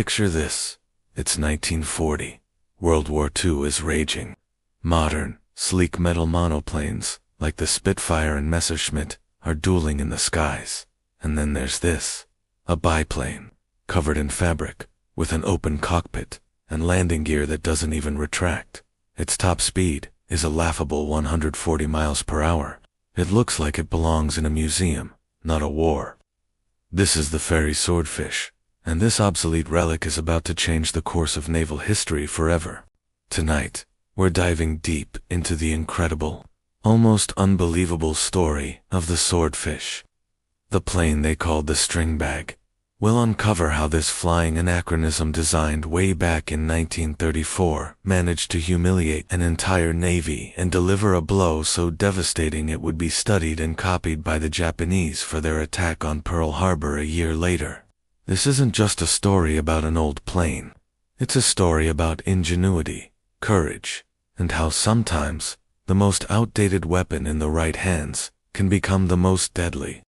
Picture this. It's 1940. World War II is raging. Modern, sleek metal monoplanes, like the Spitfire and Messerschmitt, are dueling in the skies. And then there's this. A biplane, covered in fabric, with an open cockpit, and landing gear that doesn't even retract. Its top speed is a laughable 140 miles per hour. It looks like it belongs in a museum, not a war. This is the Fairey Swordfish, and this obsolete relic is about to change the course of naval history forever. Tonight, we're diving deep into the incredible, almost unbelievable story of the Swordfish. The plane they called the Stringbag. We'll uncover how this flying anachronism designed way back in 1934 managed to humiliate an entire navy and deliver a blow so devastating it would be studied and copied by the Japanese for their attack on Pearl Harbor a year later. This isn't just a story about an old plane. It's a story about ingenuity, courage, and how sometimes the most outdated weapon in the right hands can become the most deadly.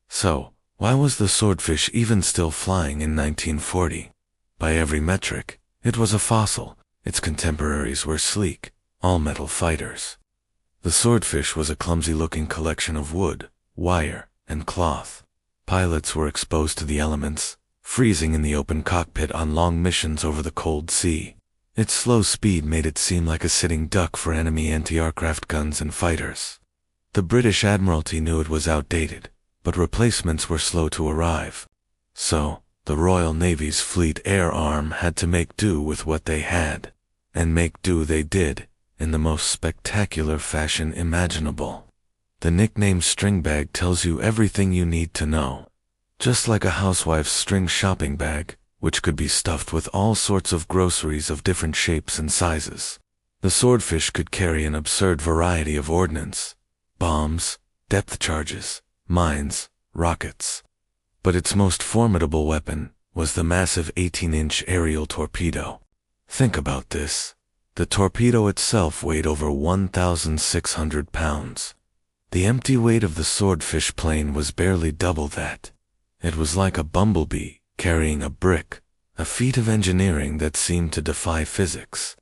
So, why was the Swordfish even still flying in 1940? By every metric, it was a fossil. Its contemporaries were sleek, all-metal fighters. The Swordfish was a clumsy-looking collection of wood, wire, and cloth. Pilots were exposed to the elements, freezing in the open cockpit on long missions over the cold sea. Its slow speed made it seem like a sitting duck for enemy anti-aircraft guns and fighters. The British Admiralty knew it was outdated, but replacements were slow to arrive. So, the Royal Navy's Fleet Air Arm had to make do with what they had. And make do they did, in the most spectacular fashion imaginable. The nickname Stringbag tells you everything you need to know. Just like a housewife's string shopping bag, which could be stuffed with all sorts of groceries of different shapes and sizes. The Swordfish could carry an absurd variety of ordnance, bombs, depth charges, mines, rockets. But its most formidable weapon was the massive 18-inch aerial torpedo. Think about this. The torpedo itself weighed over 1,600 pounds. The empty weight of the Swordfish plane was barely double that. It was like a bumblebee carrying a brick, a feat of engineering that seemed to defy physics.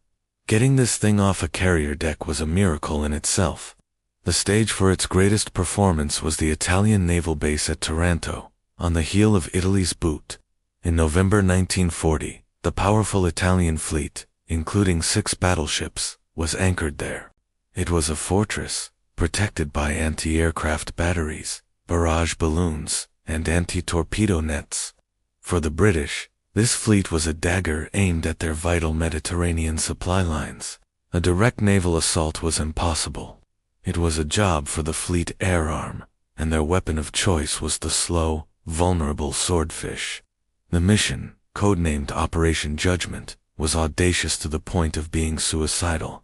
Getting this thing off a carrier deck was a miracle in itself. The stage for its greatest performance was the Italian naval base at Taranto, on the heel of Italy's boot. In November 1940, the powerful Italian fleet, including 6 battleships, was anchored there. It was a fortress, protected by anti-aircraft batteries, barrage balloons, and anti-torpedo nets. For the British, this fleet was a dagger aimed at their vital Mediterranean supply lines. A direct naval assault was impossible. It was a job for the Fleet Air Arm, and their weapon of choice was the slow, vulnerable Swordfish. The mission, codenamed Operation Judgment, was audacious to the point of being suicidal.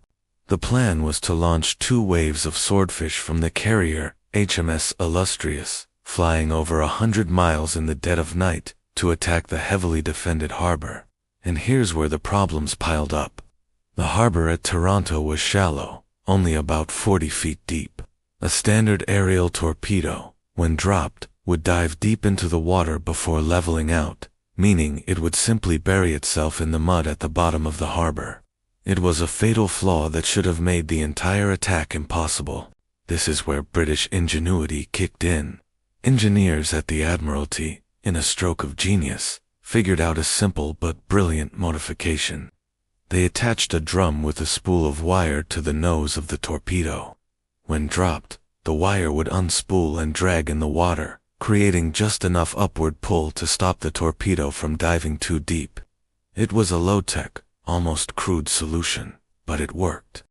The plan was to launch 2 waves of Swordfish from the carrier HMS Illustrious, flying over 100 miles in the dead of night, to attack the heavily defended harbor. And here's where the problems piled up. The harbor at Taranto was shallow, only about 40 feet deep. A standard aerial torpedo, when dropped, would dive deep into the water before leveling out, meaning it would simply bury itself in the mud at the bottom of the harbor. It was a fatal flaw that should have made the entire attack impossible. This is where British ingenuity kicked in. Engineers at the Admiralty, in a stroke of genius, figured out a simple but brilliant modification. They attached a drum with a spool of wire to the nose of the torpedo. When dropped, the wire would unspool and drag in the water, creating just enough upward pull to stop the torpedo from diving too deep. It was a low-tech, almost crude solution, but it worked.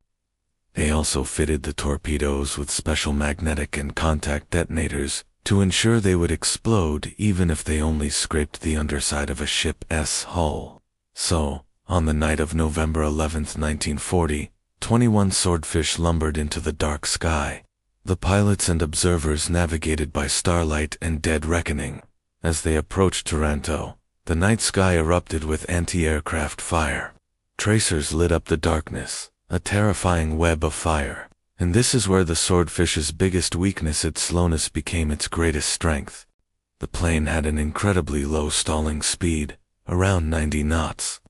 They also fitted the torpedoes with special magnetic and contact detonators to ensure they would explode even if they only scraped the underside of a ship's hull. So, on the night of November 11, 1940, 21 Swordfish lumbered into the dark sky. The pilots and observers navigated by starlight and dead reckoning. As they approached Taranto, the night sky erupted with anti-aircraft fire. Tracers lit up the darkness, a terrifying web of fire. And this is where the Swordfish's biggest weakness, its slowness, became its greatest strength. The plane had an incredibly low stalling speed, around 90 knots.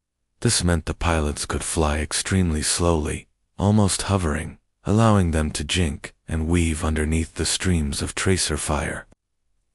This meant the pilots could fly extremely slowly, almost hovering, allowing them to jink and weave underneath the streams of tracer fire.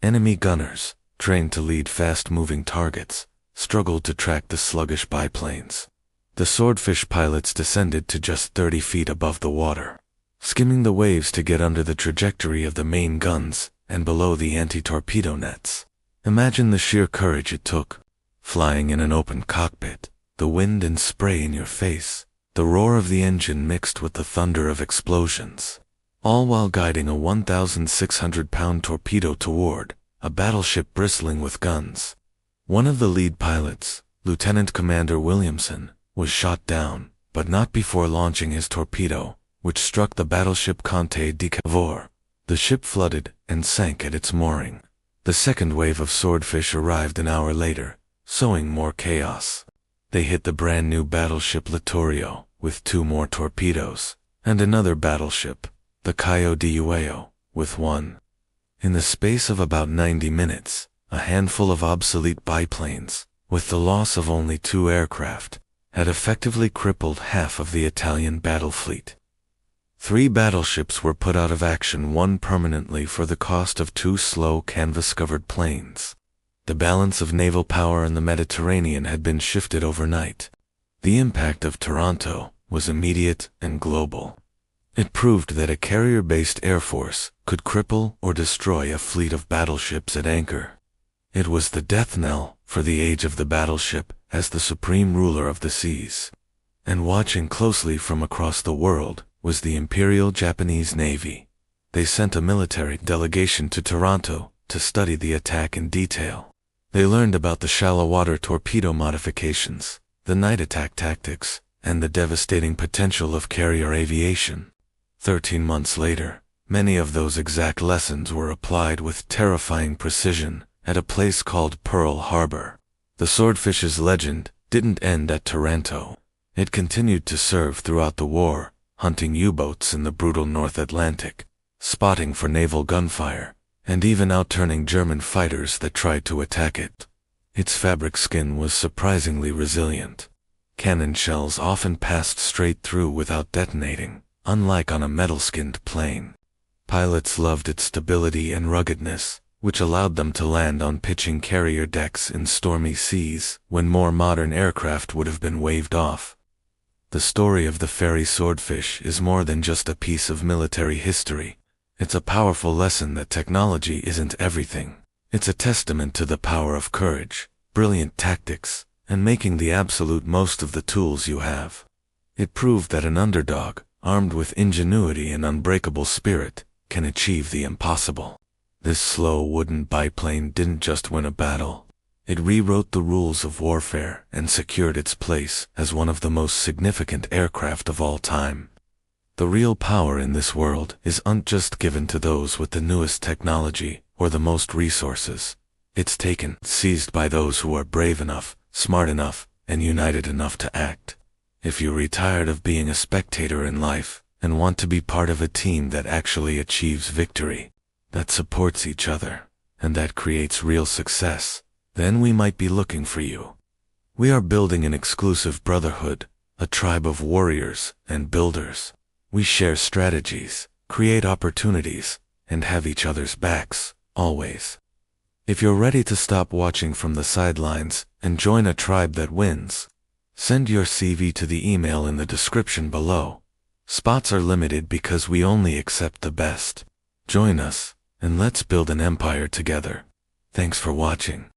Enemy gunners, trained to lead fast-moving targets, struggled to track the sluggish biplanes. The Swordfish pilots descended to just 30 feet above the water, skimming the waves to get under the trajectory of the main guns and below the anti-torpedo nets. Imagine the sheer courage it took, flying in an open cockpit, the wind and spray in your face, the roar of the engine mixed with the thunder of explosions, all while guiding a 1,600-pound torpedo toward a battleship bristling with guns. One of the lead pilots, Lieutenant Commander Williamson, was shot down, but not before launching his torpedo, which struck the battleship Comte de Cavour. The ship flooded and sank at its mooring. The second wave of Swordfish arrived an hour later, sowing more chaos. They hit the brand-new battleship Littorio with 2 more torpedoes, and another battleship, the Cayo de Ueo, with 1. In the space of about 90 minutes, a handful of obsolete biplanes, with the loss of only 2 aircraft, had effectively crippled half of the Italian battle fleet. 3 battleships were put out of action, 1 permanently for the cost of 2 slow canvas-covered planes. The balance of naval power in the Mediterranean had been shifted overnight. The impact of Taranto was immediate and global. It proved that a carrier-based air force could cripple or destroy a fleet of battleships at anchor. It was the death knell for the age of the battleship as the supreme ruler of the seas. And watching closely from across the world was the Imperial Japanese Navy. They sent a military delegation to Taranto to study the attack in detail. They learned about the shallow water torpedo modifications, the night attack tactics, and the devastating potential of carrier aviation. 13 months later, many of those exact lessons were applied with terrifying precision at a place called Pearl Harbor. The Swordfish's legend didn't end at Taranto. It continued to serve throughout the war, hunting U-boats in the brutal North Atlantic, spotting for naval gunfire, and even outturning German fighters that tried to attack it. Its fabric skin was surprisingly resilient. Cannon shells often passed straight through without detonating, unlike on a metal-skinned plane. Pilots loved its stability and ruggedness, which allowed them to land on pitching carrier decks in stormy seas when more modern aircraft would have been waved off. The story of the Fairey Swordfish is more than just a piece of military history. It's a powerful lesson that technology isn't everything. It's a testament to the power of courage, brilliant tactics, and making the absolute most of the tools you have. It proved that an underdog, armed with ingenuity and unbreakable spirit, can achieve the impossible. This slow wooden biplane didn't just win a battle. It rewrote the rules of warfare and secured its place as one of the most significant aircraft of all time. The real power in this world isn't just given to those with the newest technology or the most resources. It's taken, seized by those who are brave enough, smart enough, and united enough to act. If you're tired of being a spectator in life and want to be part of a team that actually achieves victory, that supports each other, and that creates real success, then we might be looking for you. We are building an exclusive brotherhood, a tribe of warriors and builders. We share strategies, create opportunities, and have each other's backs, always. If you're ready to stop watching from the sidelines and join a tribe that wins, send your CV to the email in the description below. Spots are limited because we only accept the best. Join us, and let's build an empire together. Thanks for watching.